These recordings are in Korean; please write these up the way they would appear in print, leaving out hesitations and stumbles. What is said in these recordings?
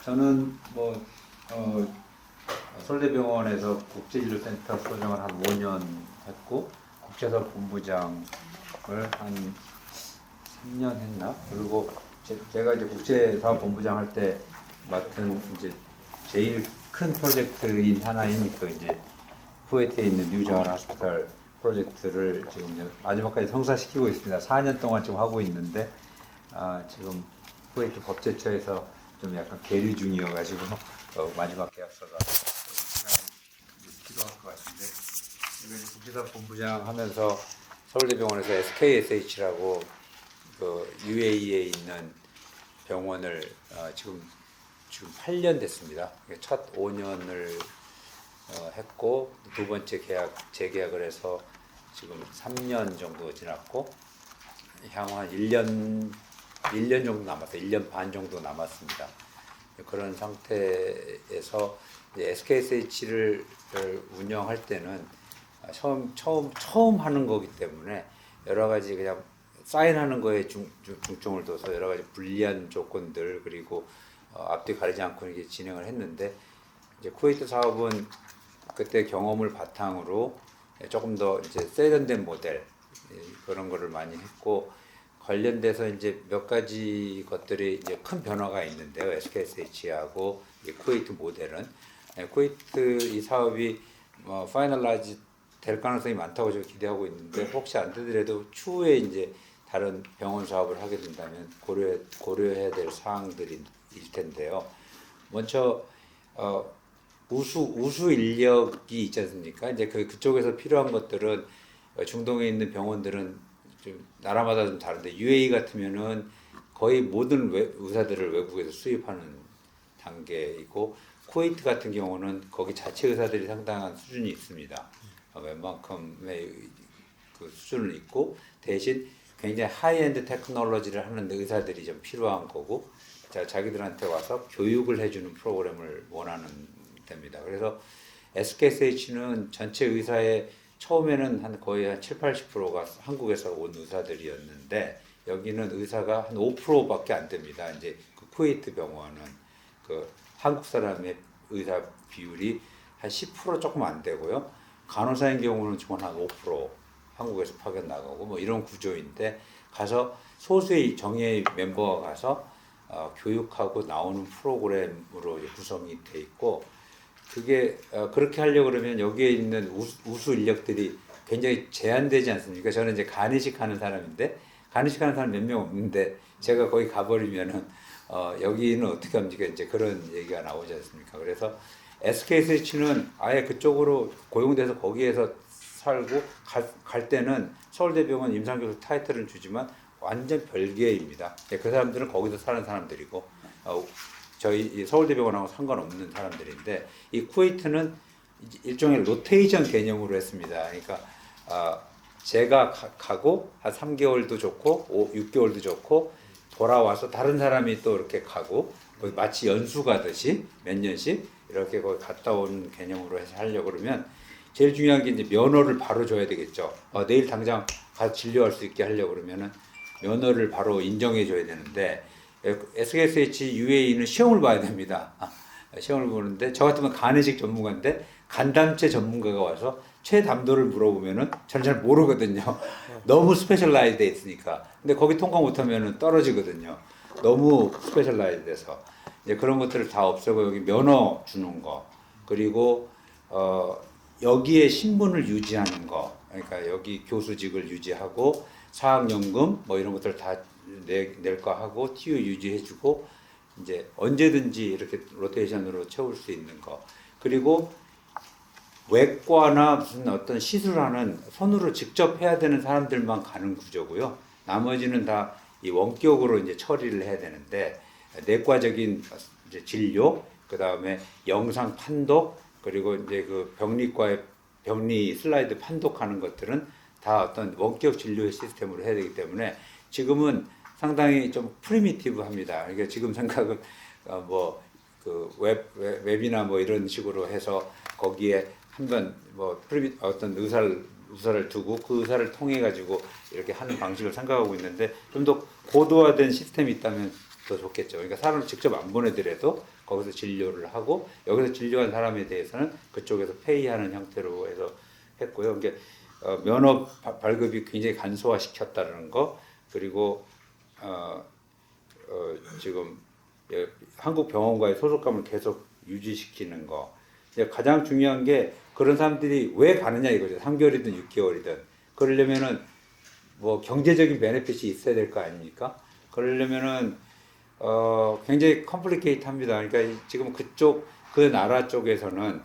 저는 서울대병원에서 국제진료센터 소장을 한 5년 했고 국제사업 본부장을 한 3년 했나? 그리고 제가 이제 국제사업 본부장 할 때 맡은 이제 제일 큰 프로젝트인 하나인 그 이제 쿠웨이트에 있는 뉴자완 하스피탈 프로젝트를 지금 이제 마지막까지 성사시키고 있습니다. 4년 동안 지금 하고 있는데 지금 쿠웨이트 법제처에서 좀 약간 계류 중이어가지고 마지막 계약서가 시간이 필요할 것 같은데 제가 국제사업 본부장 하면서 서울대병원에서 SKSH라고 그 UAE에 있는 병원을 지금 8년 됐습니다. 첫 5년을 했고 두 번째 재계약을 해서 지금 3년 정도 지났고 향후 한 1년 정도 남았어요. 1년 반 정도 남았습니다. 그런 상태에서 SKSH를 운영할 때는 처음 하는 거기 때문에 여러 가지 그냥 사인하는 거에 중점을 둬서 여러 가지 불리한 조건들 그리고 앞뒤 가리지 않고 이렇게 진행을 했는데 이제 쿠웨이트 사업은 그때 경험을 바탕으로 조금 더 이제 세련된 모델 그런 거를 많이 했고 관련돼서 이제 몇 가지 것들이 이제 큰 변화가 있는데요. SKSH하고 쿠웨이트 모델은 쿠웨이트 이 사업이 파이널라이즈 될 가능성이 많다고 저는 기대하고 있는데 혹시 안 되더라도 추후에 이제 다른 병원 사업을 하게 된다면 고려해야 될 사항들일 텐데요. 먼저 우수 인력이 있지 않습니까? 이제 그쪽에서 필요한 것들은 중동에 있는 병원들은 좀 나라마다 좀 다른데 UAE 같으면은 거의 모든 의사들을 외국에서 수입하는 단계이고 쿠웨이트 같은 경우는 거기 자체 의사들이 상당한 수준이 있습니다. 웬만큼의 그 수준은 있고 대신 굉장히 하이엔드 테크놀로지를 하는 의사들이 좀 필요한 거고 자기들한테 와서 교육을 해주는 프로그램을 원하는 됩니다. 그래서 SKSH는 전체 의사의 처음에는 거의 한 7, 80%가 한국에서 온 의사들이었는데 여기는 의사가 한 5%밖에 안 됩니다. 이제 그 쿠웨이트 병원은 그 한국 사람의 의사 비율이 한 10% 조금 안 되고요. 간호사인 경우는 지금 한 5% 한국에서 파견 나가고 뭐 이런 구조인데 가서 소수의 정예의 멤버가 가서 교육하고 나오는 프로그램으로 구성이 돼 있고 그게 그렇게 하려고 그러면 여기에 있는 우수 인력들이 굉장히 제한되지 않습니까? 저는 이제 간이식 하는 사람인데 간이식 하는 사람 몇 명 없는데 제가 거기 가버리면은 여기는 어떻게 합니까? 이제 그런 얘기가 나오지 않습니까? 그래서 SKSH는 아예 그쪽으로 고용돼서 거기에서 살고 갈 때는 서울대병원 임상교수 타이틀은 주지만 완전 별개입니다. 그 사람들은 거기서 사는 사람들이고 저희 서울대병원하고 상관없는 사람들인데 이 쿠웨이트는 일종의 로테이션 개념으로 했습니다. 그러니까 제가 가고 한 3개월도 좋고 6개월도 좋고 돌아와서 다른 사람이 또 이렇게 가고 마치 연수 가듯이 몇 년씩 이렇게 거기 갔다 오는 개념으로 해서 하려고 그러면 제일 중요한 게 이제 면허를 바로 줘야 되겠죠. 내일 당장 가서 진료할 수 있게 하려고 그러면은 면허를 바로 인정해 줘야 되는데 SKSH UAE는 시험을 봐야 됩니다. 시험을 보는데 저 같으면 간이식 전문가인데 간담체 전문가가 와서 최담도를 물어보면은 저는 잘 모르거든요. 너무 스페셜라이즈 돼 있으니까. 근데 거기 통과 못하면은 떨어지거든요. 너무 스페셜라이즈 돼서 이제 그런 것들을 다 없애고 여기 면허 주는 거 그리고 여기에 신분을 유지하는 거 그러니까 여기 교수직을 유지하고 사학연금 뭐 이런 것들 다 낼 거 하고 TU 유지해주고 이제 언제든지 이렇게 로테이션으로 채울 수 있는 거 그리고 외과나 무슨 어떤 시술하는 손으로 직접 해야 되는 사람들만 가는 구조고요. 나머지는 다 이 원격으로 이제 처리를 해야 되는데 내과적인 이제 진료 그 다음에 영상 판독 그리고 이제 그 병리과의 병리 슬라이드 판독하는 것들은 다 어떤 원격 진료 시스템으로 해야 되기 때문에 지금은 상당히 좀 프리미티브합니다. 그러니까 지금 생각은 뭐 그 웹이나 뭐 이런 식으로 해서 거기에 한번 뭐 어떤 의사를 두고 그 의사를 통해 가지고 이렇게 하는 방식을 생각하고 있는데 좀 더 고도화된 시스템이 있다면 더 좋겠죠. 그러니까 사람을 직접 안 보내더라도 거기서 진료를 하고 여기서 진료한 사람에 대해서는 그쪽에서 페이하는 형태로 해서 했고요. 그러니까 면허 발급이 굉장히 간소화시켰다는 거, 그리고 지금 한국 병원과의 소속감을 계속 유지시키는 거. 가장 중요한 게 그런 사람들이 왜 가느냐 이거죠. 3개월이든 6개월이든. 그러려면은 뭐 경제적인 베네핏이 있어야 될 거 아닙니까? 그러려면은 굉장히 컴플리케이트합니다. 그러니까 지금 그쪽 그 나라 쪽에서는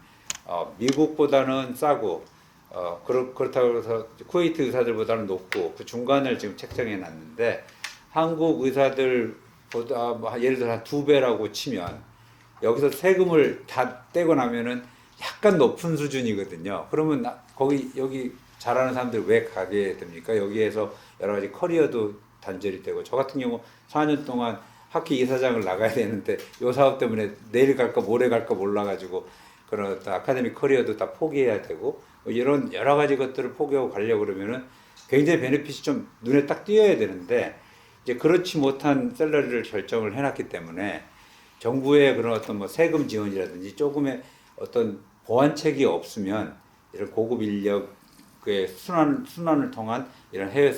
미국보다는 싸고 그렇다고 해서 쿠웨이트 의사들보다는 높고 그 중간을 지금 책정해 놨는데 한국 의사들보다 뭐 예를 들어 한 2배라고 치면 여기서 세금을 다 떼고 나면은 약간 높은 수준이거든요. 그러면 거기 여기 잘하는 사람들 왜 가게 됩니까? 여기에서 여러 가지 커리어도 단절이 되고 저 같은 경우 4년 동안 학교 이사장을 나가야 되는데 요 사업 때문에 내일 갈까 모레 갈까 몰라가지고 그런 아카데미 커리어도 다 포기해야 되고 이런 여러 가지 것들을 포기하고 가려고 그러면은 굉장히 베네핏이 좀 눈에 딱 띄어야 되는데 이제 그렇지 못한 샐러리를 결정을 해놨기 때문에 정부의 그런 어떤 뭐 세금 지원이라든지 조금의 어떤 보완책이 없으면 이런 고급 인력의 순환을 통한 이런 해외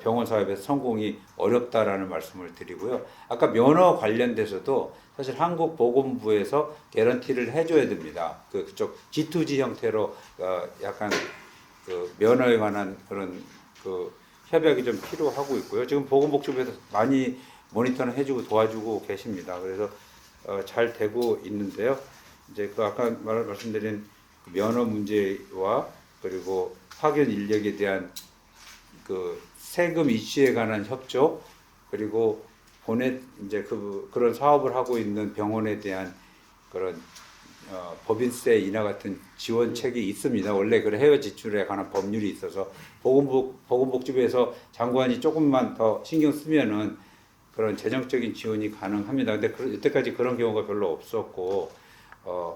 병원 사업에서 성공이 어렵다라는 말씀을 드리고요. 아까 면허 관련돼서도 사실 한국보건부에서 개런티를 해줘야 됩니다. 그쪽 G2G 형태로 약간 그 면허에 관한 그런 그 협약이 좀 필요하고 있고요. 지금 보건복지부에서 많이 모니터는 해주고 도와주고 계십니다. 그래서 잘 되고 있는데요. 이제 그 아까 말씀드린 면허 문제와 그리고 파견 인력에 대한 그 세금 이슈에 관한 협조, 그리고 이제 그런 사업을 하고 있는 병원에 대한 그런 법인세 인하 같은 지원책이 있습니다. 원래 그 해외 지출에 관한 법률이 있어서 보건복지부에서 장관이 조금만 더 신경 쓰면은 그런 재정적인 지원이 가능합니다. 근데 여태까지 그런 경우가 별로 없었고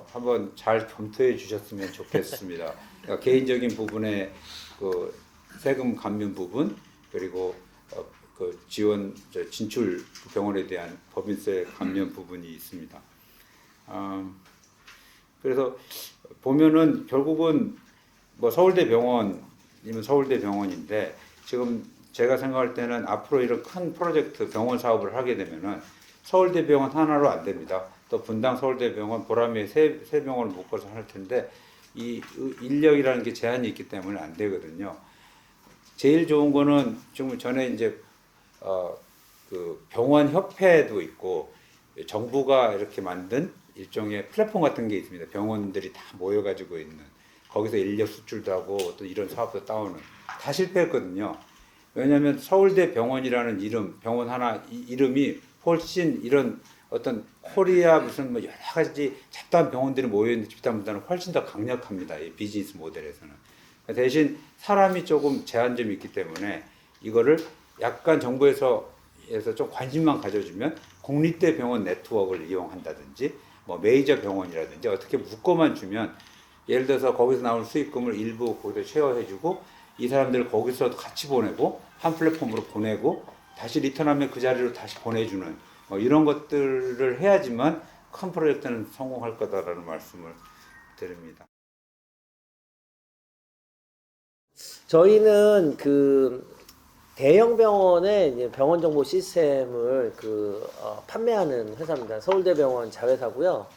한번 잘 검토해 주셨으면 좋겠습니다. 그러니까 개인적인 부분에 그 세금 감면 부분, 그리고 그 지원 진출 병원에 대한 법인세 감면 부분이 있습니다. 그래서 보면은 결국은 뭐 서울대병원이면 서울대병원인데 지금 제가 생각할 때는 앞으로 이런 큰 프로젝트 병원 사업을 하게 되면은 서울대병원 하나로 안 됩니다. 또 분당 서울대병원, 보람의 세 병원을 묶어서 할 텐데 이 인력이라는 게 제한이 있기 때문에 안 되거든요. 제일 좋은 거는 지금 전에 이제 그 병원 협회도 있고 정부가 이렇게 만든 일종의 플랫폼 같은 게 있습니다. 병원들이 다 모여가지고 있는 거기서 인력 수출도 하고 또 이런 사업도 따오는 다 실패했거든요. 왜냐하면 서울대 병원이라는 병원 하나 이름이 훨씬 이런 어떤 코리아 무슨 뭐 여러 가지 잡다한 병원들이 모여있는 집단보다는 훨씬 더 강력합니다. 이 비즈니스 모델에서는. 대신 사람이 조금 제한점이 있기 때문에 이거를 약간 정부에서 좀 관심만 가져주면 국립대 병원 네트워크를 이용한다든지 뭐 메이저 병원이라든지 어떻게 묶어만 주면 예를 들어서 거기서 나오는 수익금을 일부 거기다 쉐어해주고 이 사람들을 거기서 같이 보내고 한 플랫폼으로 보내고 다시 리턴하면 그 자리로 다시 보내주는 이런 것들을 해야지만 큰 프로젝트는 성공할 거다라는 말씀을 드립니다. 저희는 그 대형 병원의 이제 병원 정보 시스템을 판매하는 회사입니다. 서울대병원 자회사고요.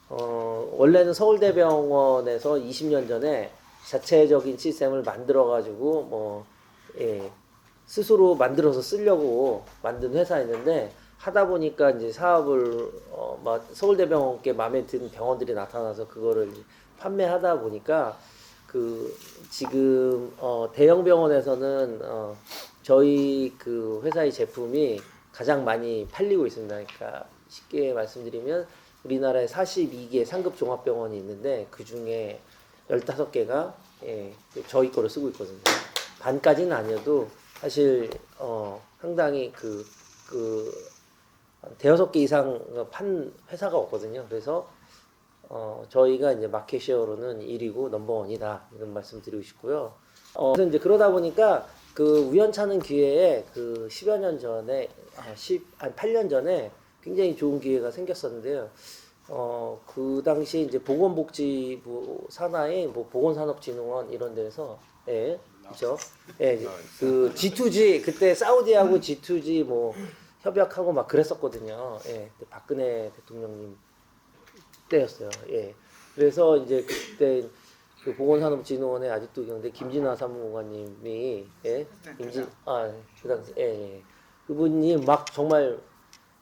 원래는 서울대병원에서 20년 전에 자체적인 시스템을 만들어 가지고 스스로 만들어서 쓰려고 만든 회사였는데 하다 보니까 이제 사업을 서울대병원께 마음에 든 병원들이 나타나서 그거를 판매하다 보니까 지금 대형 병원에서는 저희 그 회사의 제품이 가장 많이 팔리고 있습니다. 그러니까 쉽게 말씀드리면 우리나라에 42개 상급 종합병원이 있는데 그 중에 15개가 저희 거를 쓰고 있거든요. 반까지는 아니어도 사실 상당히 대여섯 개 이상 판 회사가 없거든요. 그래서 저희가 이제 마켓쉐어로는 1위고 넘버원이다 이런 말씀 드리고 싶고요. 그래서 이제 그러다 보니까 그 우연찮은 기회에 그 10여 년 전에, 8년 전에 굉장히 좋은 기회가 생겼었는데요. 그 당시 이제 보건복지부 산하의 뭐 보건산업진흥원 이런 데서, 예, 그죠? 예, 그 G2G, 그때 사우디하고 G2G 뭐 협약하고 막 그랬었거든요. 예, 그때 박근혜 대통령님 때였어요. 예. 그래서 이제 그때 그 보건산업진흥원에 아직도 계는데 김진아 사무관님이 예, 그 당시 예. 그분이 막 정말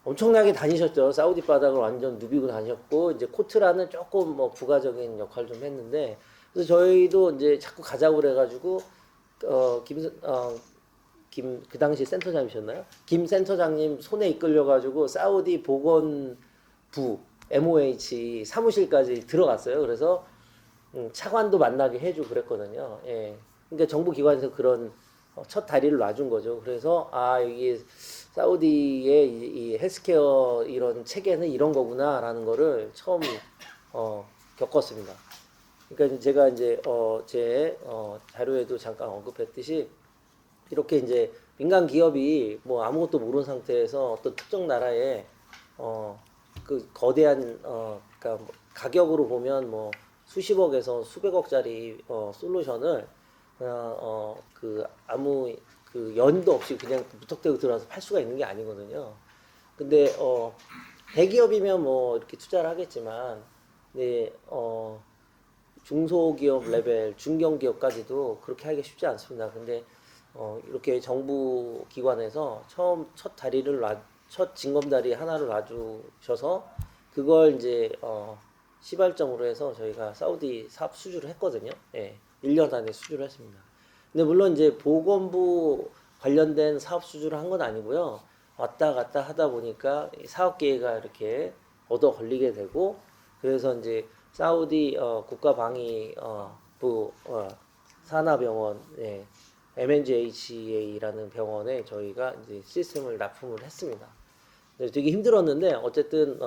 엄청나게 다니셨죠. 사우디 바닥을 완전 누비고 다녔고 이제 코트라는 조금 뭐 부가적인 역할을 좀 했는데 그래서 저희도 이제 자꾸 가자고 그래가지고 그 당시 센터장이셨나요? 김 센터장님 손에 이끌려가지고 사우디 보건부 MOH 사무실까지 들어갔어요. 그래서 차관도 만나게 해주고 그랬거든요. 예. 그러니까 정부 기관에서 그런 첫 다리를 놔준 거죠. 그래서 여기 사우디의 이 헬스케어 이런 체계는 이런 거구나라는 거를 처음 겪었습니다. 그러니까 제가 이제 제 자료에도 잠깐 언급했듯이 이렇게 이제 민간 기업이 뭐 아무것도 모르는 상태에서 어떤 특정 나라에 그 거대한 그러니까 뭐 가격으로 보면 뭐 수십억에서 수백억짜리 솔루션을 그 아무 그 연도 없이 그냥 무턱대고 들어와서 팔 수가 있는 게 아니거든요. 근데 대기업이면 뭐 이렇게 투자를 하겠지만, 네, 중소기업 레벨, 중견기업까지도 그렇게 하기가 쉽지 않습니다. 근데 이렇게 정부 기관에서 첫 첫 징검다리 하나를 놔주셔서 그걸 이제 시발점으로 해서 저희가 사우디 사업 수주를 했거든요. 예, 1년 안에 수주를 했습니다. 근데 물론 이제 보건부 관련된 사업 수주를 한 건 아니고요. 왔다 갔다 하다 보니까 사업 기회가 이렇게 얻어 걸리게 되고 그래서 이제 사우디 국가방위부 산하병원 예, MNGHA라는 병원에 저희가 이제 시스템을 납품을 했습니다. 되게 힘들었는데 어쨌든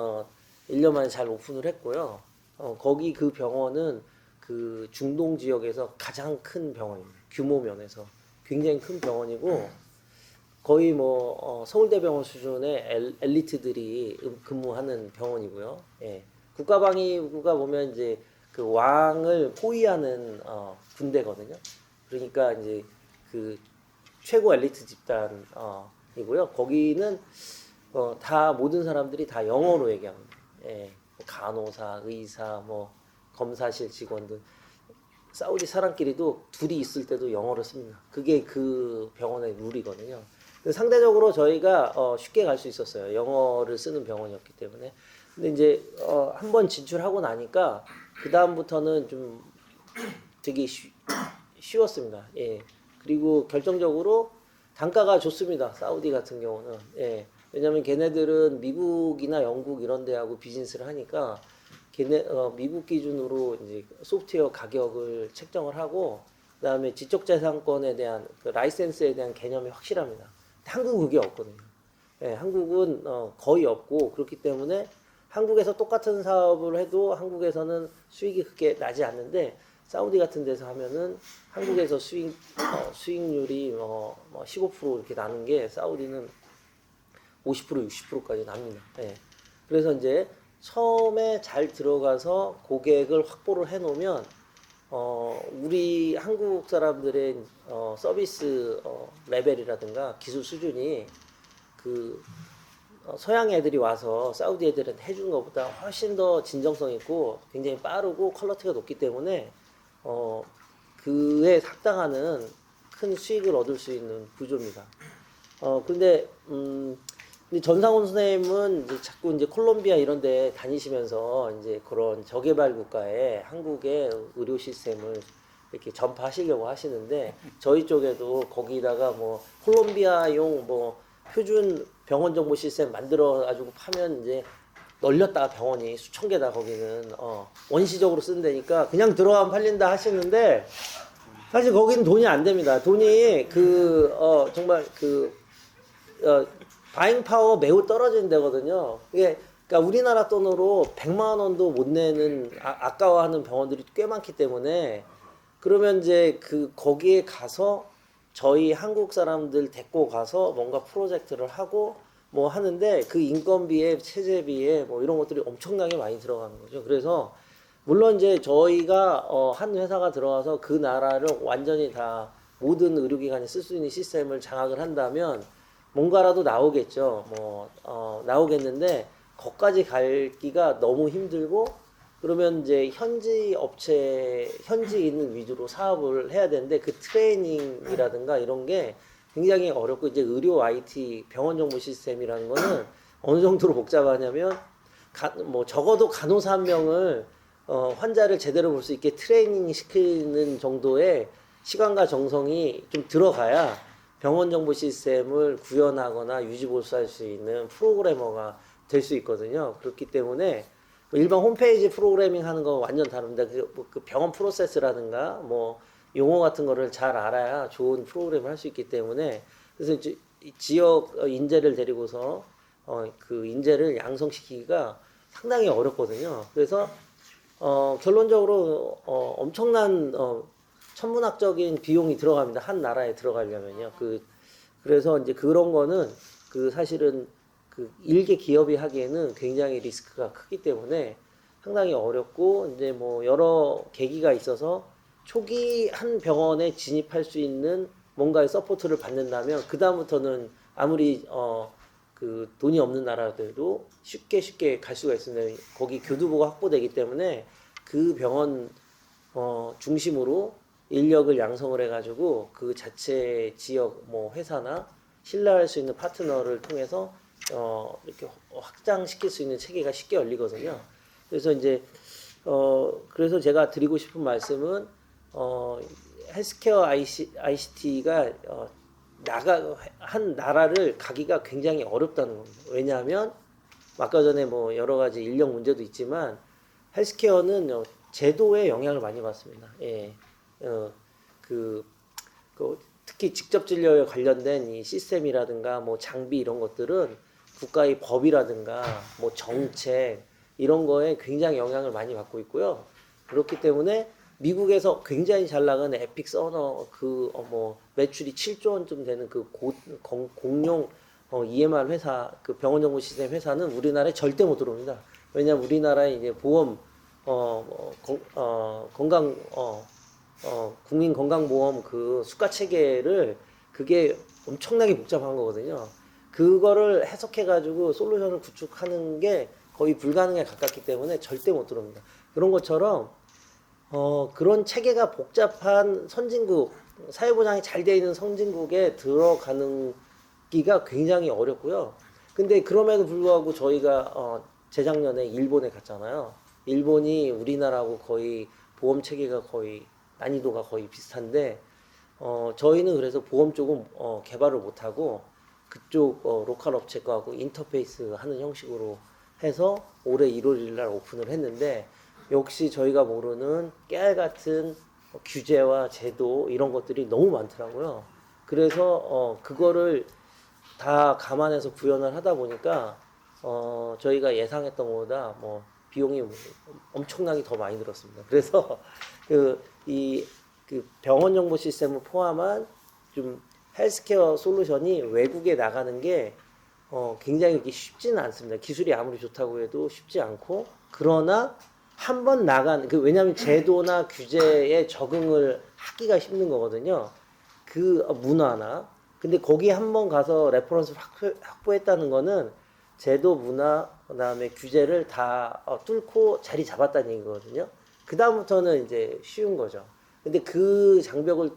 1년 만에 잘 오픈을 했고요. 거기 그 병원은 그 중동 지역에서 가장 큰 병원입니다. 규모 면에서 굉장히 큰 병원이고 거의 뭐 서울대병원 수준의 엘리트들이 근무하는 병원이고요. 예. 국가방위부가 보면 이제 그 왕을 포위하는 군대거든요. 그러니까 이제 그 최고 엘리트 집단이고요. 거기는 다 모든 사람들이 다 영어로 얘기합니다. 예. 간호사, 의사, 뭐 검사실 직원들 사우디 사람끼리도 둘이 있을 때도 영어를 씁니다. 그게 그 병원의 룰이거든요. 상대적으로 저희가 쉽게 갈 수 있었어요. 영어를 쓰는 병원이었기 때문에. 근데 이제 한번 진출하고 나니까 그 다음부터는 좀 되게 쉬웠습니다. 예. 그리고 결정적으로 단가가 좋습니다. 사우디 같은 경우는. 예. 왜냐면 걔네들은 미국이나 영국 이런 데하고 비즈니스를 하니까 미국 기준으로 이제 소프트웨어 가격을 책정을 하고 그다음에 지적재산권에 대한 그 라이센스에 대한 개념이 확실합니다. 한국은 그게 없거든요. 예, 한국은 거의 없고 그렇기 때문에 한국에서 똑같은 사업을 해도 한국에서는 수익이 그렇게 나지 않는데 사우디 같은 데서 하면은 한국에서 수익률이 15% 이렇게 나는 게 사우디는 50% 60%까지 납니다. 예. 그래서 이제 처음에 잘 들어가서 고객을 확보를 해놓으면 우리 한국 사람들의 서비스 레벨이라든가 기술 수준이 그 서양 애들이 와서 사우디 애들은 해준 것보다 훨씬 더 진정성 있고 굉장히 빠르고 퀄리티가 높기 때문에 그에 합당하는 큰 수익을 얻을 수 있는 구조입니다. 근데 전상훈 선생님은 이제 자꾸 이제 콜롬비아 이런 데 다니시면서 이제 그런 저개발 국가에 한국의 의료 시스템을 이렇게 전파하시려고 하시는데 저희 쪽에도 거기다가 뭐 콜롬비아용 뭐 표준 병원 정보 시스템 만들어 가지고 파면 이제 널렸다가 병원이 수천 개다 거기는 원시적으로 쓴다니까 그냥 들어가면 팔린다 하시는데 사실 거기는 돈이 안 됩니다. 돈이 정말 바잉 파워 매우 떨어진 데거든요. 이게 그러니까 우리나라 돈으로 100만 원도 못 내는 아까워하는 병원들이 꽤 많기 때문에 그러면 이제 거기에 가서 저희 한국 사람들 데리고 가서 뭔가 프로젝트를 하고 뭐 하는데 그 인건비에 체재비에 뭐 이런 것들이 엄청나게 많이 들어가는 거죠. 그래서 물론 이제 저희가 한 회사가 들어와서 그 나라를 완전히 다 모든 의료기관이 쓸 수 있는 시스템을 장악을 한다면 뭔가라도 나오겠죠. 뭐 나오겠는데 거기까지 갈기가 너무 힘들고 그러면 이제 현지 업체 현지 있는 위주로 사업을 해야 되는데 그 트레이닝이라든가 이런 게 굉장히 어렵고 이제 의료 IT 병원 정보 시스템이라는 거는 어느 정도로 복잡하냐면 뭐 적어도 간호사 한 명을 환자를 제대로 볼 수 있게 트레이닝 시키는 정도의 시간과 정성이 좀 들어가야 병원 정보 시스템을 구현하거나 유지보수할 수 있는 프로그래머가 될 수 있거든요. 그렇기 때문에 일반 홈페이지 프로그래밍 하는 거 완전 다릅니다. 그 병원 프로세스라든가 뭐 용어 같은 거를 잘 알아야 좋은 프로그램을 할 수 있기 때문에 그래서 지역 인재를 데리고서 그 인재를 양성시키기가 상당히 어렵거든요. 그래서 결론적으로 엄청난 천문학적인 비용이 들어갑니다. 한 나라에 들어가려면요. 그래서 이제 그런 거는 사실은 그 일개 기업이 하기에는 굉장히 리스크가 크기 때문에 상당히 어렵고 이제 뭐 여러 계기가 있어서 초기 한 병원에 진입할 수 있는 뭔가의 서포트를 받는다면 그 다음부터는 아무리 그 돈이 없는 나라들도 쉽게 갈 수가 있습니다. 거기 교두보가 확보되기 때문에 그 병원 중심으로 인력을 양성을 해가지고 그 자체 지역 뭐 회사나 신뢰할 수 있는 파트너를 통해서 이렇게 확장시킬 수 있는 체계가 쉽게 열리거든요. 그래서 이제 그래서 제가 드리고 싶은 말씀은 헬스케어 ICT가 한 나라를 가기가 굉장히 어렵다는 겁니다. 왜냐하면 아까 전에 뭐 여러 가지 인력 문제도 있지만 헬스케어는 제도에 영향을 많이 받습니다. 예, 그 특히 직접 진료에 관련된 이 시스템이라든가 뭐 장비 이런 것들은 국가의 법이라든가 뭐 정책 이런 거에 굉장히 영향을 많이 받고 있고요. 그렇기 때문에 미국에서 굉장히 잘 나가는 에픽 서너 뭐 매출이 7조 원쯤 되는 그 공룡 EMR 회사 그 병원 정보 시스템 회사는 우리나라에 절대 못 들어옵니다. 왜냐하면 우리나라에 이제 보험 건강 국민 건강보험 그 수가 체계를 그게 엄청나게 복잡한 거거든요. 그거를 해석해가지고 솔루션을 구축하는 게 거의 불가능에 가깝기 때문에 절대 못 들어옵니다. 그런 것처럼 그런 체계가 복잡한 선진국, 사회보장이 잘 돼 있는 선진국에 들어가는 기가 굉장히 어렵고요. 근데 그럼에도 불구하고 저희가 재작년에 일본에 갔잖아요. 일본이 우리나라하고 거의 보험 체계가 거의 난이도가 거의 비슷한데 저희는 그래서 보험 쪽은 개발을 못하고 그쪽 로컬 업체 거하고 인터페이스 하는 형식으로 해서 올해 1월 1일 날 오픈을 했는데 역시 저희가 모르는 깨알 같은 규제와 제도 이런 것들이 너무 많더라고요. 그래서 그거를 다 감안해서 구현을 하다 보니까 저희가 예상했던 것보다 뭐 비용이 엄청나게 더 많이 들었습니다. 그래서 그 병원 정보 시스템을 포함한 좀 헬스케어 솔루션이 외국에 나가는 게 굉장히 그렇게 쉽지는 않습니다. 기술이 아무리 좋다고 해도 쉽지 않고 그러나 한 번 나간 왜냐하면 제도나 규제에 적응을 하기가 힘든 거거든요. 그 문화나 근데 거기 한 번 가서 레퍼런스 확보했다는 거는 제도 문화 그다음에 규제를 다 뚫고 자리 잡았다는 얘기거든요. 그 다음부터는 이제 쉬운 거죠. 근데 그 장벽을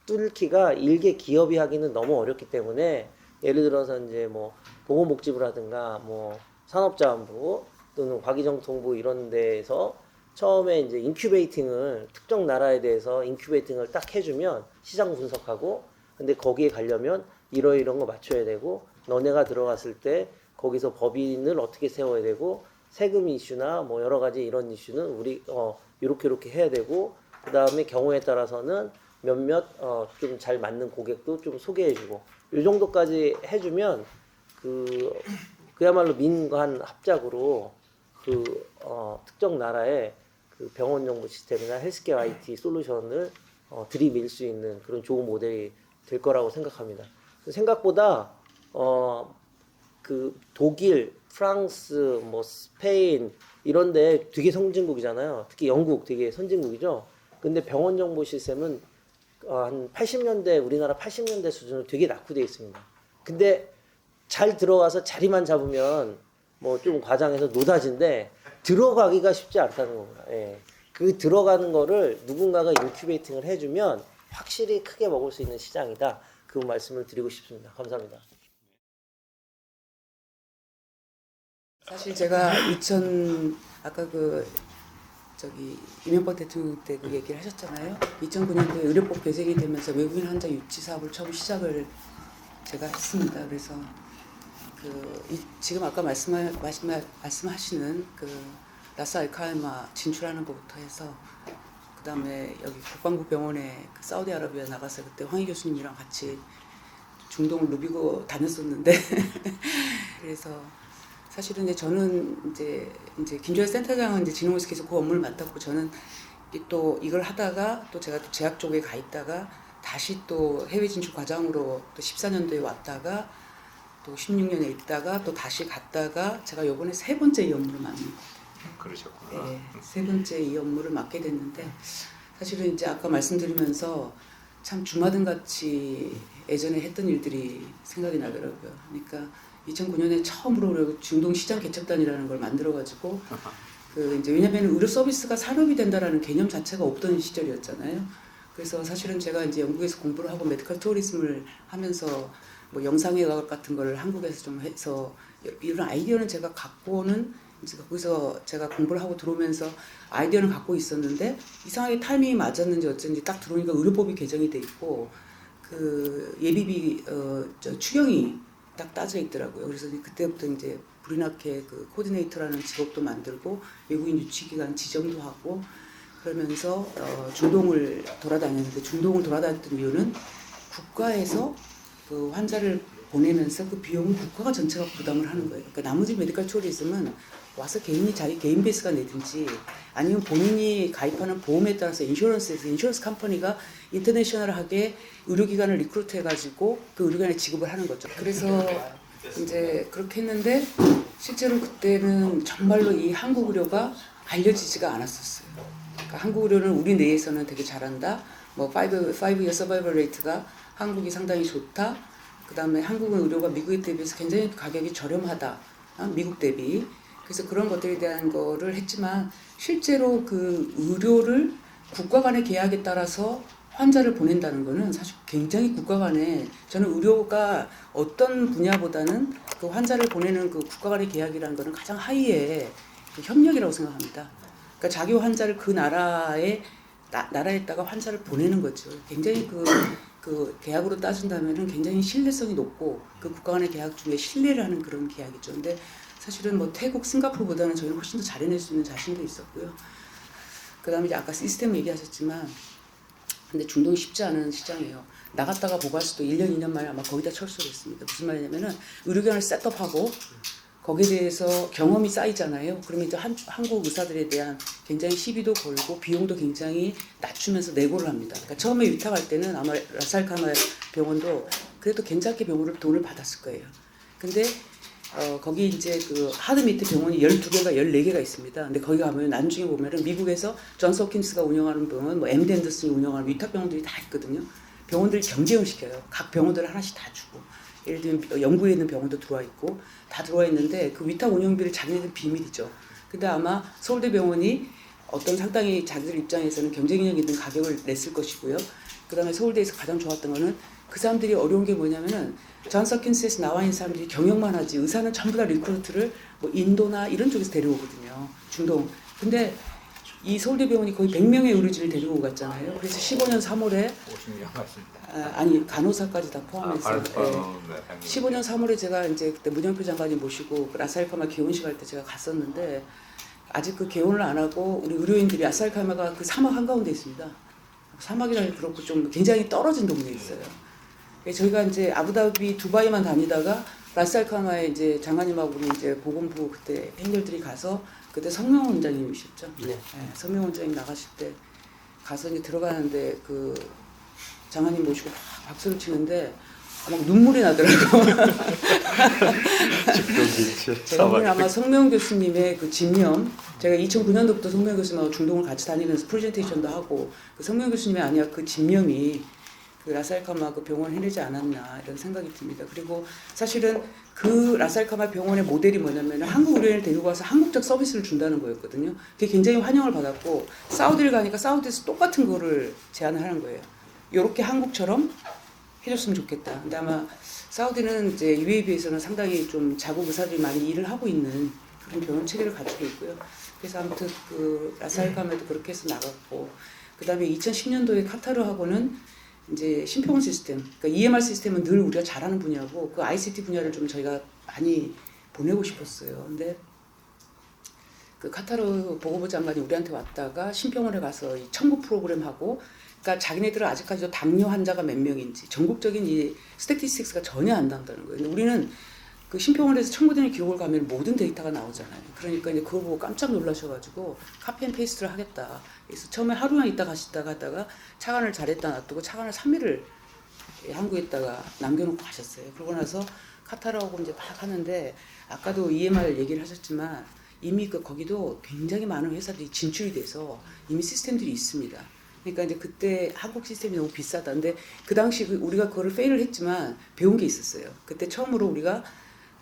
뚫기가 일개 기업이 하기는 너무 어렵기 때문에 예를 들어서 이제 뭐 보건복지부라든가 뭐 산업자원부 또는 과기정통부 이런 데에서 처음에 이제 인큐베이팅을 특정 나라에 대해서 인큐베이팅을 딱 해주면 시장 분석하고 근데 거기에 가려면 이런 거 맞춰야 되고 너네가 들어갔을 때 거기서 법인을 어떻게 세워야 되고 세금 이슈나 뭐 여러 가지 이런 이슈는 우리 이렇게 해야 되고 그 다음에 경우에 따라서는 몇몇 좀 잘 맞는 고객도 좀 소개해주고 이 정도까지 해주면 그야말로 민관 합작으로 특정 나라의 그 병원 정보 시스템이나 헬스케어 IT 솔루션을 들이밀 수 있는 그런 좋은 모델이 될 거라고 생각합니다. 생각보다 그 독일, 프랑스, 뭐 스페인 이런데 되게 선진국이잖아요. 특히 영국 되게 선진국이죠. 근데 병원 정보 시스템은 한 80년대 우리나라 80년대 수준으로 되게 낙후되어 있습니다. 근데 잘 들어가서 자리만 잡으면 뭐 좀 과장해서 노다진데 들어가기가 쉽지 않다는 겁니다. 예. 그 들어가는 거를 누군가가 인큐베이팅을 해주면 확실히 크게 먹을 수 있는 시장이다. 그 말씀을 드리고 싶습니다. 감사합니다. 사실 제가 아까 이명박 대통령 때 그 얘기를 하셨잖아요. 2009년도에 의료법 개정이 되면서 외국인 환자 유치 사업을 처음 시작을 제가 했습니다. 그래서 지금 아까 말씀하시는 그 라스 알카이마 진출하는 것부터 해서 그다음에 여기 국방부 병원에 그 사우디아라비아 나가서 그때 황희 교수님이랑 같이 중동을 누비고 다녔었는데 그래서 사실은 저는 이제 김조현 센터장은 진흥원에서 계속 그 업무를 맡았고 저는 또 이걸 하다가 또 제가 또 제약 쪽에 가 있다가 다시 또 해외 진출 과장으로 또 14년도에 왔다가 또 16년에 있다가 또 다시 갔다가 제가 이번에 세 번째 이 업무를 맡는 거예요. 그러셨구나. 네, 세 번째 이 업무를 맡게 됐는데 사실은 이제 아까 말씀드리면서 참 주마등 같이 예전에 했던 일들이 생각이 나더라고요. 그러니까 2009년에 처음으로 중동 시장 개척단이라는 걸 만들어가지고 이제 왜냐하면 의료 서비스가 산업이 된다라는 개념 자체가 없던 시절이었잖아요. 그래서 사실은 제가 이제 영국에서 공부를 하고 메디컬 투어리즘을 하면서 뭐 영상의학 같은 걸 한국에서 좀 해서 이런 아이디어는 제가 갖고는 이제 거기서 제가 공부를 하고 들어오면서 아이디어는 갖고 있었는데 이상하게 타이밍이 맞았는지 어쩐지 딱 들어오니까 의료법이 개정이 돼 있고 그 예비비 추경이 딱 따져 있더라고요. 그래서 그때부터 이제 브리나케 그 코디네이터라는 직업도 만들고 외국인 유치기관 지정도 하고 그러면서 중동을 돌아다녔는데 중동을 돌아다녔던 이유는 국가에서 그 환자를 보내면서 그 비용은 국가가 전체가 부담을 하는 거예요. 그러니까 나머지 메디컬 투어리즘은 와서 자기 개인 베이스가 내든지 아니면 본인이 가입하는 보험에 따라서 인슈런스 컴퍼니가 인터내셔널하게 의료기관을 리크루트 해가지고 그 의료기관에 지급을 하는 거죠. 그래서 이제 그렇게 했는데 실제로 그때는 정말로 이 한국 의료가 알려지지가 않았었어요. 그러니까 한국 의료는 우리 내에서는 되게 잘한다. 뭐 5-year survival rate가 한국이 상당히 좋다. 그 다음에 한국은 의료가 미국에 대비해서 굉장히 가격이 저렴하다. 미국 대비. 그래서 그런 것들에 대한 거를 했지만 실제로 그 의료를 국가 간의 계약에 따라서 환자를 보낸다는 거는 사실 굉장히 국가 간에 저는 의료가 어떤 분야보다는 그 환자를 보내는 그 국가 간의 계약이라는 거는 가장 하위의 그 협력이라고 생각합니다. 그러니까 자기 환자를 그 나라에다가 환자를 보내는 거죠. 굉장히 그 계약으로 따진다면은 굉장히 신뢰성이 높고 그 국가 간의 계약 중에 신뢰를 하는 그런 계약이죠. 근데 사실은 뭐 태국, 싱가포르보다는 저희는 훨씬 더 잘해낼 수 있는 자신도 있었고요. 그 다음에 이제 아까 시스템 얘기하셨지만 근데 중동이 쉽지 않은 시장이에요. 나갔다가 보고할 수도 1년, 2년 만에 아마 거의 다 철수를 했습니다. 무슨 말이냐면은 의료기관을 셋업하고 거기에 대해서 경험이 쌓이잖아요. 그러면 이제 한국 의사들에 대한 굉장히 시비도 걸고 비용도 굉장히 낮추면서 내고를 합니다. 그러니까 처음에 위탁할 때는 아마 라살카마 병원도 그래도 괜찮게 돈을 받았을 거예요. 근데 거기 이제 그 하드미트 병원이 12개가 14개가 있습니다. 근데 거기 가면 나중에 보면은 미국에서 존스 홉킨스가 운영하는 병원, 뭐 MD 앤더슨이 운영하는 위탁 병원들이 다 있거든요. 병원들이 경쟁을 시켜요. 각 병원들 하나씩 다 주고. 예를 들면 영국에 있는 병원도 들어와 있고 다 들어와 있는데 그 위탁 운영비를 자기네들 비밀이죠. 근데 아마 서울대병원이 어떤 상당히 자기들 입장에서는 경쟁력 있는 가격을 냈을 것이고요. 그다음에 서울대에서 가장 좋았던 거는 그 사람들이 어려운 게 뭐냐면은 존스 홉킨스에서 나와 있는 사람들이 경영만 하지 의사는 전부 다 리크루트를 뭐 인도나 이런 쪽에서 데려오거든요. 중동. 근데 이 서울대병원이 거의 100명의 의료진을 데리고 갔잖아요. 그래서 15년 3월에 50명 같습니다. 아니 간호사까지 다 포함해서 15년 3월에 제가 이제 그때 문영표 장관님 모시고 그 라스알카마 개원식 할 때 제가 갔었는데 아직 그 개원을 안 하고 우리 의료인들이 라스알카마가 그 사막 한가운데 있습니다. 사막이라 그렇고 좀 굉장히 떨어진 동네에 있어요. 저희가 이제 아부다비 두바이만 다니다가 라스알카마에 이제 장관님하고 이제 보건부 그때 행렬들이 가서 그때 성명 원장님이셨죠. 네. 네, 성명 원장님 나가실 때 가서 이제 들어가는데 그 장관님 모시고 막 박수를 치는데 막 눈물이 나더라고. 저는 아마 성명 교수님의 그 집념, 제가 2009년도부터 성명 교수님하고 중동을 같이 다니면서 프레젠테이션도 하고 그 성명 교수님의 아니야 그 집념이 그 라사엘카마 그 병원 해내지 않았나 이런 생각이 듭니다. 그리고 사실은 그 라사엘카마 병원의 모델이 뭐냐면 한국 의료인을 데리고 가서 한국적 서비스를 준다는 거였거든요. 그게 굉장히 환영을 받았고 사우디를 가니까 사우디에서 똑같은 거를 제안을 하는 거예요. 이렇게 한국처럼 해줬으면 좋겠다. 근데 아마 사우디는 이제 UAE에서는 상당히 좀 자국 의사들이 많이 일을 하고 있는 그런 병원 체계를 갖추고 있고요. 그래서 아무튼 그 라사엘카마도 그렇게 해서 나갔고, 그 다음에 2010년도에 카타르하고는 이제 심평원 시스템, 그러니까 EMR 시스템은 늘 우리가 잘하는 분야고 그 ICT 분야를 좀 저희가 많이 보내고 싶었어요. 근데 그 카타르 보건부 장관이 우리한테 왔다가 심평원에 가서 이 청구 프로그램하고, 그러니까 자기네들은 아직까지도 당뇨 환자가 몇 명인지 전국적인 이 스태티스틱스가 전혀 안 나온다는 거예요. 근데 우리는 그 심평원에서 청구되는 기록을 가면 모든 데이터가 나오잖아요. 그러니까 이제 그거 보고 깜짝 놀라셔가지고 카피앤페이스트를 하겠다. 그래서 처음에 하루만 있다 가시다가 하다가 차관을 잘했다 놔두고 차관을 3일을 한국에다가 남겨놓고 가셨어요. 그러고 나서 카타르하고 이제 막 하는데 아까도 EMR 얘기를 하셨지만 이미 그 거기도 굉장히 많은 회사들이 진출이 돼서 이미 시스템들이 있습니다. 그러니까 이제 그때 한국 시스템이 너무 비싸다. 근데 그 당시 우리가 그거를 페일을 했지만 배운 게 있었어요. 그때 처음으로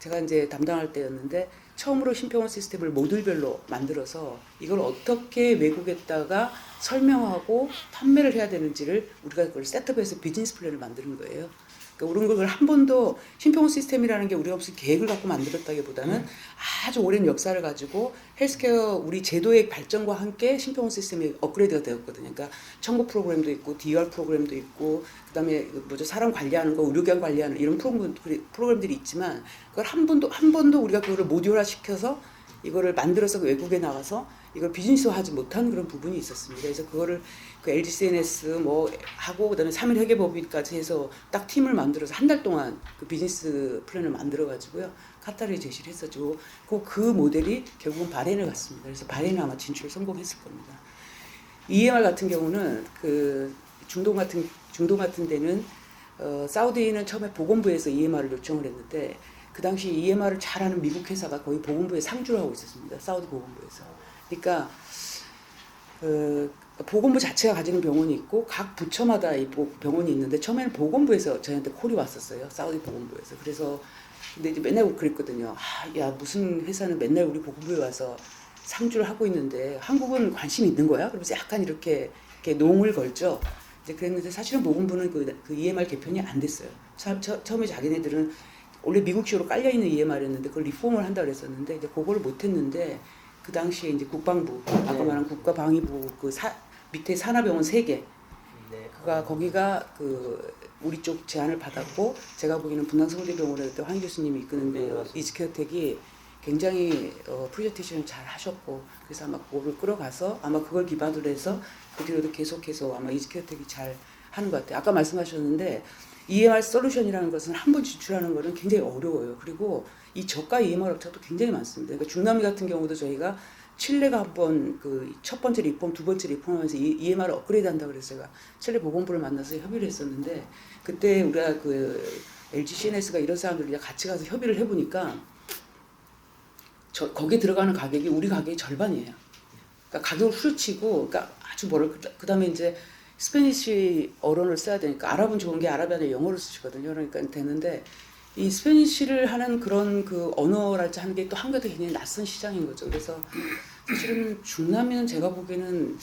제가 이제 담당할 때였는데 처음으로 심평원 시스템을 모듈별로 만들어서 이걸 어떻게 외국에다가 설명하고 판매를 해야 되는지를 우리가 그걸 셋업해서 비즈니스 플랜을 만드는 거예요. 그러니까 우리는 그걸 한 번도 심평원 시스템이라는 게 우리가 무슨 계획을 갖고 만들었다기보다는 아주 오랜 역사를 가지고 헬스케어 우리 제도의 발전과 함께 심평원 시스템이 업그레이드가 되었거든요. 그러니까 청구 프로그램도 있고 DR 프로그램도 있고 그다음에 사람 관리하는 거, 의료기관 관리하는 이런 프로그램들이 있지만 그걸 한 번도 우리가 그거를 모듈화 시켜서 이거를 만들어서 외국에 나가서 이걸 비즈니스화하지 못한 그런 부분이 있었습니다. 그래서 그거를 그 LGCNS 뭐 하고 그다음에 3일 회계법인까지 해서 딱 팀을 만들어서 한 달 동안 그 비즈니스 플랜을 만들어 가지고요 카타르에 제시를 했었죠. 그 모델이 결국은 바레인을 갔습니다. 그래서 바레인은 아마 진출에 성공했을 겁니다. EMR 같은 경우는 그 중동 같은 데는 사우디는 처음에 보건부에서 EMR을 요청을 했는데 그 당시 EMR을 잘하는 미국 회사가 거의 보건부에 상주를 하고 있었습니다. 사우디 보건부에서. 그러니까 보건부 자체가 가지는 병원이 있고 각 부처마다 이 병원이 있는데 처음에는 보건부에서 저희한테 콜이 왔었어요. 사우디 보건부에서. 그래서 근데 이제 맨날 그랬거든요. 야 무슨 회사는 맨날 우리 보건부에 와서 상주를 하고 있는데 한국은 관심이 있는 거야? 그러면서 약간 이렇게 농을 걸죠. 이제 그랬는데 사실은 보건부는 그 EMR 개편이 안 됐어요. 처음에 자기네들은 원래 미국식으로 깔려있는 EMR이었는데 그걸 리폼을 한다 그랬었는데 이제 그거를 못했는데 그 당시에 이제 국방부 아까 말한 국가방위부 밑에 산하병원 3개 거기가 그 우리 쪽 제안을 받았고 제가 보기에는 분당서울대병원에 그때 황 교수님이 이끄는 이즈케어텍이 굉장히 프레젠테이션을 잘 하셨고 그래서 아마 그거를 끌어가서 아마 그걸 기반으로 해서 그 뒤로도 계속해서 아마 이즈케어텍이 잘 하는 것 같아요. 아까 말씀하셨는데 EMR 솔루션이라는 것은 한 번 진출하는 것은 굉장히 어려워요. 그리고 이 저가 EMR 업체도 굉장히 많습니다. 그러니까 중남미 같은 경우도 저희가 칠레가 한번 그 첫 번째 리폼, 두 번째 리폼하면서 EMR을 업그레이드 한다고 그래서 제가 칠레 보건부를 만나서 협의를 했었는데 그때 우리가 그 LG CNS가 이런 사람들이 같이 가서 협의를 해보니까 거기에 들어가는 가격이 우리 가격의 절반이에요. 그러니까 가격을 후려치고, 그러니까 아주 그 다음에 이제 스페니쉬 어론을 써야 되니까 아랍은 좋은 게 아랍이 아니라 영어를 쓰시거든요. 그러니까 되는데 이 스페니쉬를 하는 그런 그 언어랄지 하는 게 또 한국에도 굉장히 낯선 시장인 거죠. 그래서 사실은 중남미는 제가 보기에는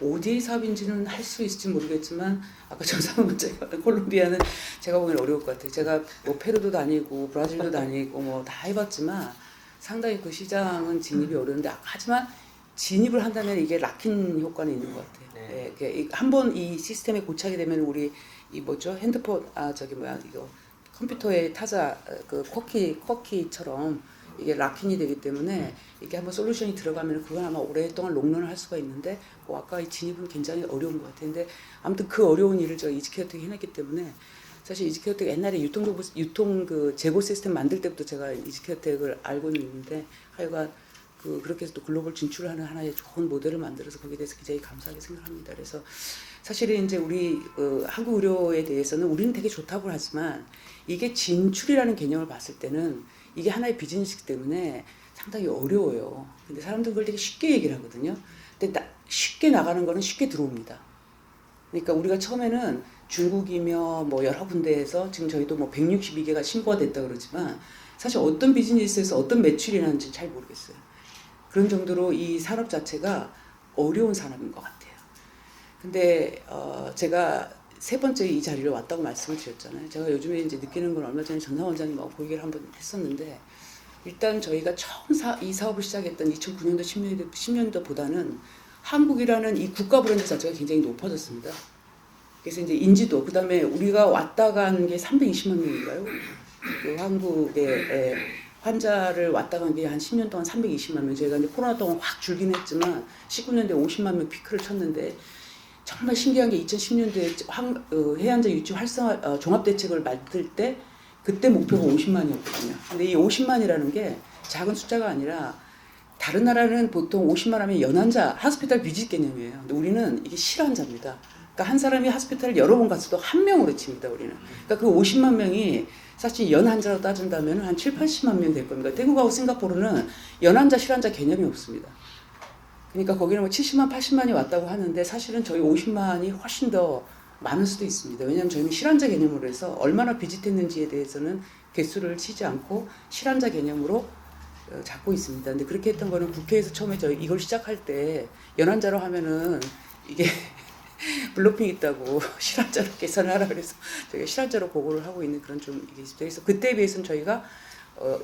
ODA 사업인지는 할 수 있을지 모르겠지만 아까 정상훈제가 콜롬비아는 제가 보기에는 어려울 것 같아요. 제가 뭐 페루도 다니고 브라질도 다니고 뭐 다 해봤지만 상당히 그 시장은 진입이 어려운데 하지만 진입을 한다면 이게 락인 효과는 있는 것 같아요. 네. 한번 이 시스템에 고착이 되면 우리 이 핸드폰 이거 컴퓨터의 타자 그 쿼키처럼 이게 락인이 되기 때문에 이게 한번 솔루션이 들어가면 그건 아마 오랫동안 롱런을 할 수가 있는데 아까 이 진입은 굉장히 어려운 것 같은데 아무튼 그 어려운 일을 저 이즈케어텍이 해냈기 때문에 사실 이즈케어텍 옛날에 유통 그 재고 시스템 만들 때부터 제가 이즈케어텍을 알고 있는데 하여간 그렇게 해서 또 글로벌 진출하는 하나의 좋은 모델을 만들어서 거기에 대해서 굉장히 감사하게 생각합니다. 그래서 사실은 이제 우리 한국 의료에 대해서는 우리는 되게 좋다고 하지만 이게 진출이라는 개념을 봤을 때는 이게 하나의 비즈니스이기 때문에 상당히 어려워요. 근데 사람들은 그걸 되게 쉽게 얘기를 하거든요. 근데 쉽게 나가는 거는 쉽게 들어옵니다. 그러니까 우리가 처음에는 중국이며 뭐 여러 군데에서 지금 저희도 뭐 162개가 신고가 됐다 그러지만 사실 어떤 비즈니스에서 어떤 매출이 나는지 잘 모르겠어요. 그런 정도로 이 산업 자체가 어려운 산업인 것 같아요. 근데 제가 세 번째 이 자리로 왔다고 말씀을 드렸잖아요. 제가 요즘에 이제 느끼는 건 얼마 전에 정상 원장님하고 그 얘기를 한번 했었는데 일단 저희가 처음 이 사업을 시작했던 2009년도 10년도보다는 한국이라는 이 국가 브랜드 자체가 굉장히 높아졌습니다. 그래서 이제 인지도, 그 다음에 우리가 왔다 간 게 320만 명인가요? 그 한국에 환자를 왔다 간 게 한 10년 동안 320만 명. 저희가 이제 코로나 동안 확 줄긴 했지만 19년도에 50만 명 피크를 쳤는데 정말 신기한 게 2010년도에 해안자 유치 활성화 종합대책을 만들 때 그때 목표가 50만이었거든요. 근데 이 50만이라는 게 작은 숫자가 아니라 다른 나라는 보통 50만 하면 연환자, 하스피탈 비짓 개념이에요. 근데 우리는 이게 실환자입니다. 그러니까 한 사람이 하스피탈을 여러 번 갔어도 한 명으로 칩니다, 우리는. 그러니까 그 50만 명이 사실 연환자로 따진다면 한 7, 80만 명 될 겁니다. 태국하고 싱가포르는 연환자, 실환자 개념이 없습니다. 그러니까 거기는 뭐 70만, 80만이 왔다고 하는데 사실은 저희 50만이 훨씬 더 많을 수도 있습니다. 왜냐하면 저희는 실환자 개념으로 해서 얼마나 비짓했는지에 대해서는 개수를 치지 않고 실환자 개념으로 잡고 있습니다. 근데 그렇게 했던 거는 국회에서 처음에 저희 이걸 시작할 때 연환자로 하면은 이게 블로핑 있다고 실환자로 계산을 하라 그래서 저희가 실환자로 보고를 하고 있는 그런 좀 이게 있습니다. 그래서 그때에 비해서는 저희가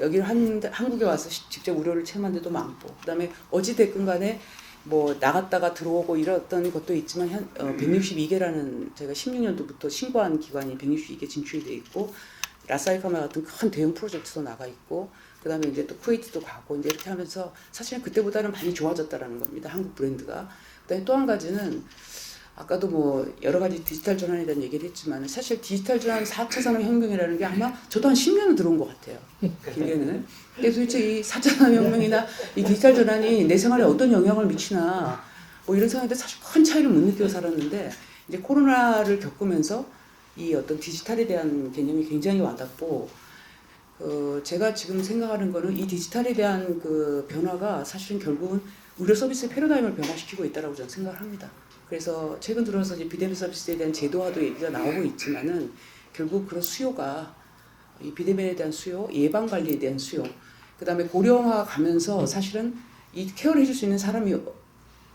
여기를 한국에 와서 직접 의료를 체험한 데도 많고 그다음에 어찌됐건 간에 뭐 나갔다가 들어오고 이랬던 것도 있지만 162개라는 저희가 16년도부터 신고한 기관이 162개 진출이 돼 있고 라사이카마 같은 큰 대형 프로젝트도 나가 있고 그다음에 이제 또 쿠웨이트도 가고 이제 이렇게 하면서 사실은 그때보다는 많이 좋아졌다라는 겁니다. 한국 브랜드가. 그다음에 또 한 가지는 아까도 뭐 여러 가지 디지털 전환에 대한 얘기를 했지만 사실 디지털 전환 4차 산업혁명이라는 게 아마 저도 한 10년은 들어온 것 같아요. 길게는. 그래서 도대체 이 4차 산업혁명이나 이 디지털 전환이 내 생활에 어떤 영향을 미치나 뭐 이런 생각인데 사실 큰 차이를 못 느끼고 살았는데 이제 코로나를 겪으면서 이 어떤 디지털에 대한 개념이 굉장히 와닿고 제가 지금 생각하는 거는 이 디지털에 대한 그 변화가 사실은 결국은 의료 서비스의 패러다임을 변화시키고 있다고 저는 생각을 합니다. 그래서 최근 들어서 이제 비대면 서비스에 대한 제도화도 얘기가 나오고 있지만은 결국 그런 수요가 이 비대면에 대한 수요, 예방 관리에 대한 수요, 그다음에 고령화 가면서 사실은 이 케어를 해줄 수 있는 사람이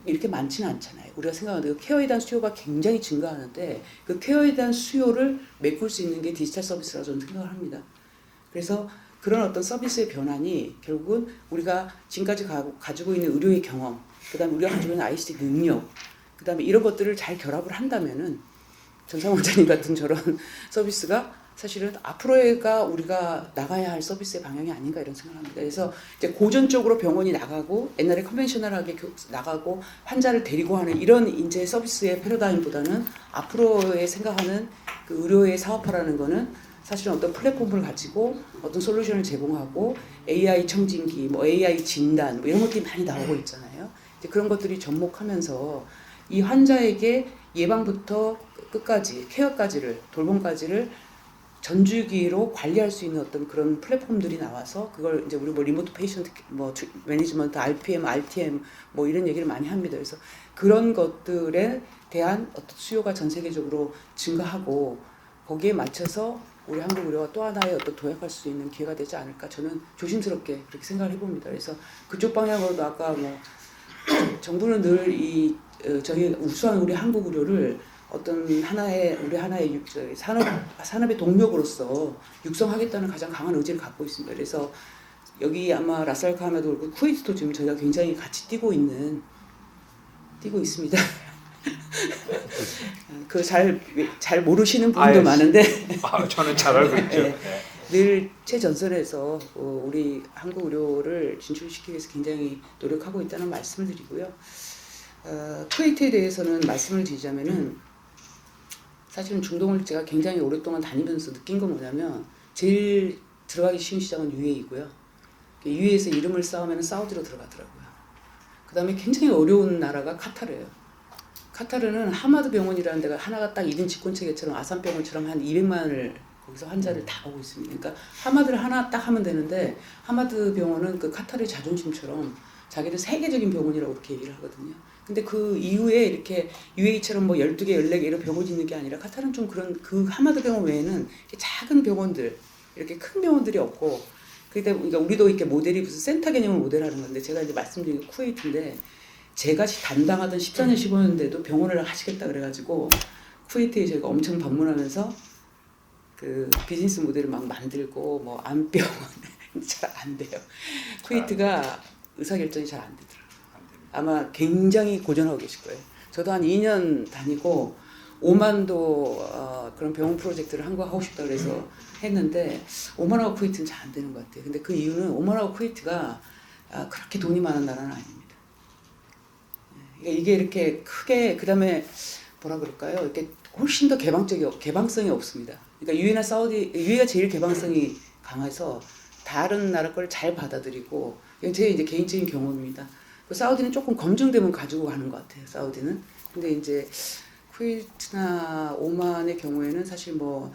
이렇게 많지는 않잖아요. 우리가 생각하는 그 케어에 대한 수요가 굉장히 증가하는데 그 케어에 대한 수요를 메꿀 수 있는 게 디지털 서비스라고 저는 생각을 합니다. 그래서 그런 어떤 서비스의 변환이 결국은 우리가 지금까지 가지고 있는 의료의 경험, 그다음에 우리가 가지고 있는 ICT 능력, 그다음에 이런 것들을 잘 결합을 한다면은 전상 원장님 같은 저런 서비스가 사실은 앞으로가 우리가 나가야 할 서비스의 방향이 아닌가 이런 생각을 합니다. 그래서 이제 고전적으로 병원이 나가고 옛날에 컨벤셔널하게 나가고 환자를 데리고 하는 이런 이제 서비스의 패러다임보다는 앞으로의 생각하는 그 의료의 사업화라는 거는 사실은 어떤 플랫폼을 가지고 어떤 솔루션을 제공하고 AI 청진기, 뭐 AI 진단 뭐 이런 것들이 많이 나오고 있잖아요. 이제 그런 것들이 접목하면서 이 환자에게 예방부터 끝까지 케어까지를 돌봄까지를 전주기로 관리할 수 있는 어떤 그런 플랫폼들이 나와서 그걸 이제 우리 뭐 리모트 페이션트 뭐 매니지먼트 RPM, RTM 뭐 이런 얘기를 많이 합니다. 그래서 그런 것들에 대한 어떤 수요가 전 세계적으로 증가하고 거기에 맞춰서 우리 한국 의료가 또 하나의 어떤 도약할 수 있는 기회가 되지 않을까 저는 조심스럽게 그렇게 생각을 해봅니다. 그래서 그쪽 방향으로도 아까 뭐 정부는 늘 이 저희 우수한 우리 한국 의료를 어떤 우리 하나의 산업의 동력으로서 육성하겠다는 가장 강한 의지를 갖고 있습니다. 그래서 여기 아마 라스알카마도 그렇고 쿠웨이트도 지금 저희가 굉장히 같이 뛰고 있습니다. 그 잘 모르시는 분도 많은데 저는 잘 알고 있죠. 네, 늘 최전선에서 우리 한국 의료를 진출시키기 위해서 굉장히 노력하고 있다는 말씀을 드리고요. 쿠웨이트에 대해서는 말씀을 드리자면은 사실은 중동을 제가 굉장히 오랫동안 다니면서 느낀 건 뭐냐면 제일 들어가기 쉬운 시장은 UAE고요. UAE에서 이름을 쌓으면 사우디로 들어가더라고요. 그 다음에 굉장히 어려운 나라가 카타르예요. 카타르는 하마드 병원이라는 데가 하나가 딱 1인 집권체계처럼 아산병원처럼 한 200만을 거기서 환자를 다 보고 있습니다. 그러니까 하마드를 하나 딱 하면 되는데 하마드 병원은 그 카타르의 자존심처럼 자기들 세계적인 병원이라고 그렇게 얘기를 하거든요. 근데 그 이후에 이렇게 UAE처럼 뭐 12개, 14개 이런 병원이 있는 게 아니라 카타르는 좀 그런 그 하마드 병원 외에는 이렇게 작은 병원들, 이렇게 큰 병원들이 없고 그러니까 우리도 이렇게 모델이 무슨 센터 개념을 모델하는 건데 제가 이제 말씀드린 게 쿠웨이트인데 제가 담당하던 14년 15년 돼도 병원을 하시겠다 그래가지고 쿠웨이트에 제가 엄청 방문하면서 그 비즈니스 모델을 막 만들고 뭐 암병원 잘 안 돼요. 쿠웨이트가 의사결정이 잘 안 되더라고요. 아마 굉장히 고전하고 계실 거예요. 저도 한 2년 다니고 오만도 그런 병원 프로젝트를 한국 하고 싶다 그래서 했는데 오만하고 쿠웨이트는 잘 안 되는 것 같아요. 근데 그 이유는 오만하고 쿠웨이트가 그렇게 돈이 많은 나라는 아닙니다. 이게 이렇게 크게 그다음에 뭐라 그럴까요? 이렇게 훨씬 더 개방성이 없습니다. 그러니까 유엔이나 사우디 유엔가 제일 개방성이 강해서 다른 나라 걸 잘 받아들이고 이건 제 이제 개인적인 경험입니다. 그 사우디는 조금 검증되면 가지고 가는 것 같아요. 사우디는. 근데 이제 쿠웨이트나 오만의 경우에는 사실 뭐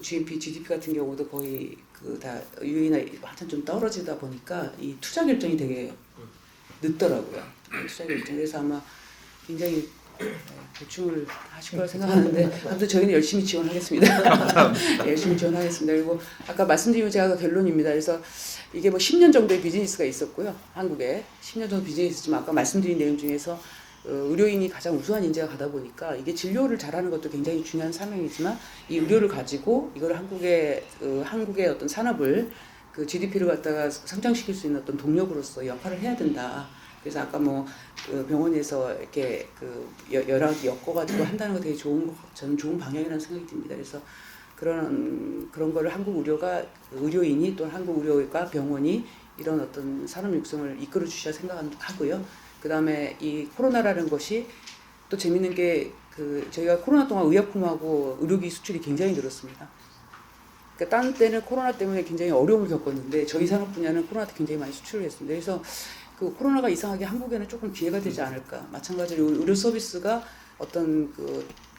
GNP, GDP 같은 경우도 거의 그 다 유엔이나 완전 좀 떨어지다 보니까 이 투자 결정이 되게 늦더라고요. 투자 결정. 그래서 아마 굉장히 보충을 하실 거라 생각하는데 아무튼 저희는 열심히 지원하겠습니다. 열심히 지원하겠습니다. 그리고 아까 말씀드린 제가 결론입니다. 그래서 이게 뭐 10년 정도의 비즈니스가 있었고요. 한국에 10년 정도 비즈니스 있었지만 아까 말씀드린 내용 중에서 의료인이 가장 우수한 인재가 가다 보니까 이게 진료를 잘하는 것도 굉장히 중요한 사명이지만 이 의료를 가지고 이걸 한국의 어떤 산업을 그 GDP를 갖다가 성장시킬 수 있는 어떤 동력으로서 역할을 해야 된다. 그래서 아까 그 병원에서 이렇게 그 여러 엮어가지고 한다는 거 되게 저는 좋은 방향이라는 생각이 듭니다. 그래서 그런 거를 한국 의료인이 또 한국 의료가 병원이 이런 어떤 산업 육성을 이끌어 주셔야 생각하고요. 그 다음에 이 코로나라는 것이 또 재밌는 게 저희가 코로나 동안 의약품하고 의료기 수출이 굉장히 늘었습니다. 그러니까 딴 때는 코로나 때문에 굉장히 어려움을 겪었는데 저희 산업 분야는 코로나 때 굉장히 많이 수출을 했습니다. 그래서 그 코로나가 이상하게 한국에는 조금 기회가 되지 않을까. 마찬가지로 의료 서비스가 어떤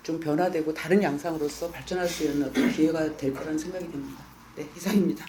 좀 변화되고 다른 양상으로서 발전할 수 있는 어떤 기회가 될 거라는 생각이 듭니다. 네, 이상입니다.